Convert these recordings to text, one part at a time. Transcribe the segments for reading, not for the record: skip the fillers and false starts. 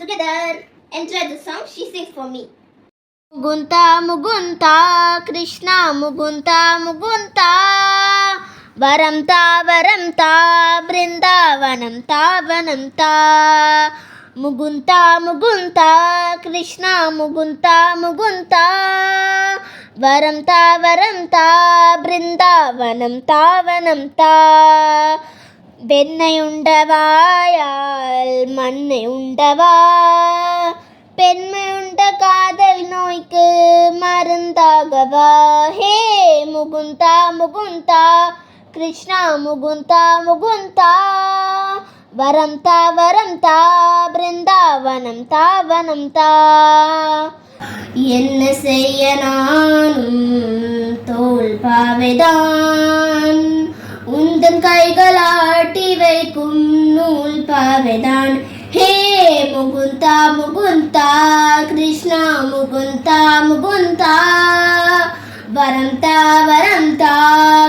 together. Enjoy the song she sings for me. Mugunta Mugunta Krishna Mugunta Mugunta Varamta Varamta Brindavanam Tavanamta Mugunta Mugunta Krishna Mugunta Mugunta Varamta Varamta Brindavanam Tavanamta வெண்ணை உண்டவாயால் மண்ணை உண்டவா பெண்மை உண்ட காதல் நோய்க்கு மருந்தாகவா ஹே முகுந்தா முகுந்தா கிருஷ்ணா முகுந்தா முகுந்தா வரம் தா பிருந்தாவனம் தாவனம் தா என்ன செய்ய நானும் தோல் பாவைதான் உந்தன் கைகளாட்டி வைக்கும் நூல் பாவைதான் ஹே முகுந்தா முகுந்தா கிருஷ்ணா முகுந்தா முகுந்தா வரம் தா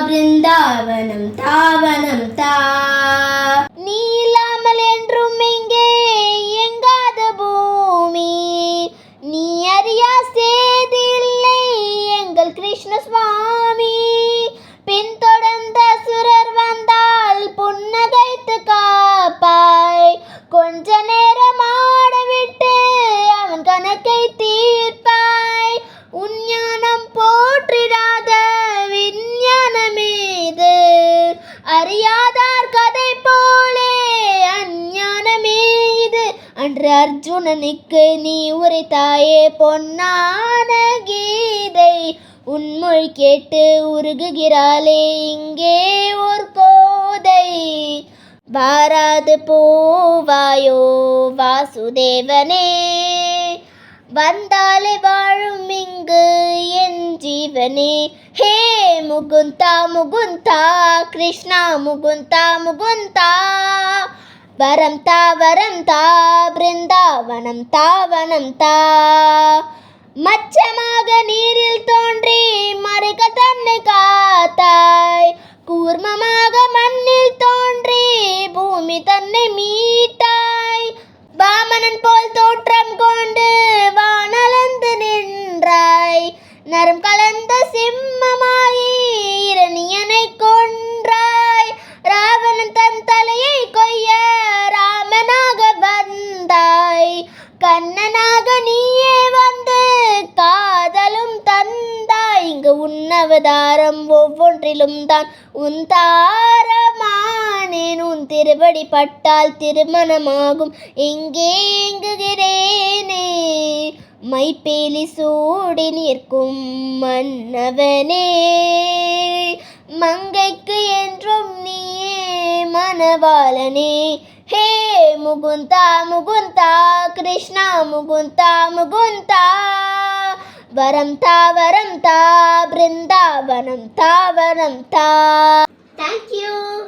பிருந்தாவனம் தாவனம் தா நீ இல்லாமல் என்றும் இங்கே எங்காத பூமி நீ அறியா சேதில்லை எங்கள் கிருஷ்ண சுவாமி பின்தொடர்ந்த சுரர் வந்தால் புன்னகைத்து காப்பாய் கொஞ்ச நேரம் ஆடவிட்டு அவன் கணக்கை தீர்ப்பாய் உஞ்ஞானம் போற்றிடாத விஞ்ஞானமேது அறியாதார் கதை போலே அஞ்ஞானமே இது அன்று அர்ஜுனனுக்கு நீ உரைத்தாயே பொன்னான கீதை உன்மொழி கேட்டு உருகுகிறாளே இங்கே ஒரு கோதை வாராது போவாயோ வாசுதேவனே வந்தாலே வாழும் இங்கு என் ஜீவனே ஹே முகுந்தா முகுந்தா கிருஷ்ணா முகுந்தா முகுந்தா வரம் தா பிருந்தாவனம் தாவனம் தா மச்சமாக நீரில் தோன்றி மறைக்க தன்னை காத்தாய் கூர்மமாக மண்ணில் தோன்றி பூமி தன்னை மீட்டாய் வாமனன் போல் தோற்றம் கொண்டு வானளந்து நின்றாய் நரம் கலந்த சிம்மமாகி இரணியனை கொன்றாய் ராவணன் தன் தலையை கொய்ய ராமனாக வந்தாய் கண்ணனாக நீயே வந்து காதலும் தந்தாய் இங்கு உன்னவதாரம் ஒவ்வொன்றிலும் தான் உன் தாரமானேன் உன் திருவடி பட்டால் திருமணமாகும் எங்கே எங்குகிறேனே மைப்பேலி சூடி நிற்கும் மன்னவனே மங்கைக்கு என்றும் நீயே மணவாளனே ஹே முகுந்தா முகுந்தா கிருஷ்ணா முகுந்தா முகுந்தா வரம் தா பிருந்தாவனம் தாவனம் தா. Thank you.